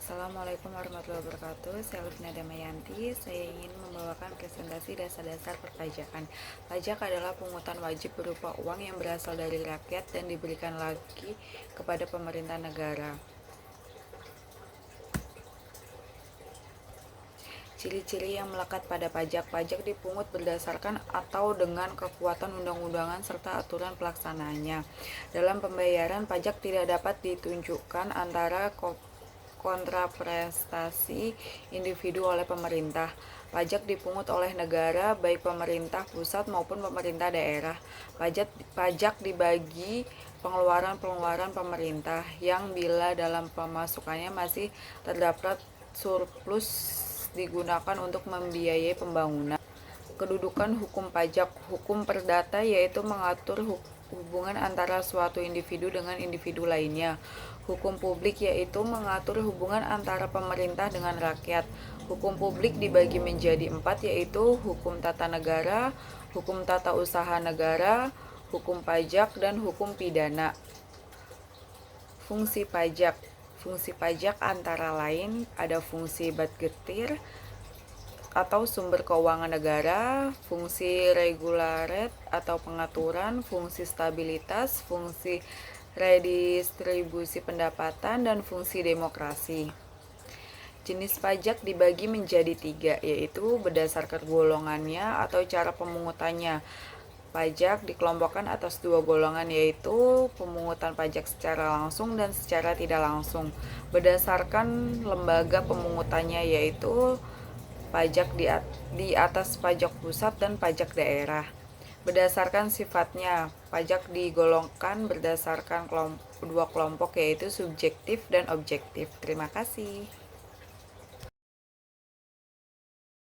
Assalamualaikum warahmatullahi wabarakatuh. Saya Lufina Damayanti. Saya ingin membawakan presentasi dasar-dasar perpajakan. Pajak adalah pungutan wajib berupa uang yang berasal dari rakyat dan diberikan lagi kepada pemerintah negara. Ciri-ciri yang melekat pada pajak. Pajak dipungut berdasarkan atau dengan kekuatan undang-undangan serta aturan pelaksanaannya. Dalam pembayaran, pajak tidak dapat ditunjukkan antara kontraprestasi individu oleh pemerintah. Pajak dipungut oleh negara, baik pemerintah pusat maupun pemerintah daerah. Pajak dibagi pengeluaran-pengeluaran pemerintah yang bila dalam pemasukannya masih terdapat surplus digunakan untuk membiayai pembangunan. Kedudukan hukum pajak. Hukum perdata yaitu mengatur hubungan antara suatu individu dengan individu lainnya. Hukum publik yaitu mengatur hubungan antara pemerintah dengan rakyat. Hukum publik dibagi menjadi 4 yaitu hukum tata negara, hukum tata usaha negara, hukum pajak, dan hukum pidana. Fungsi pajak. Fungsi pajak antara lain ada fungsi budgetir atau sumber keuangan negara, fungsi regularet atau pengaturan, fungsi stabilitas, fungsi redistribusi pendapatan, dan fungsi demokrasi. Jenis pajak dibagi menjadi 3, yaitu berdasarkan golongannya atau cara pemungutannya. Pajak dikelompokkan atas 2 golongan, yaitu pemungutan pajak secara langsung dan secara tidak langsung. Berdasarkan lembaga pemungutannya, yaitu pajak di atas pajak pusat dan pajak daerah. Berdasarkan sifatnya, pajak digolongkan berdasarkan dua kelompok, yaitu subjektif dan objektif. Terima kasih.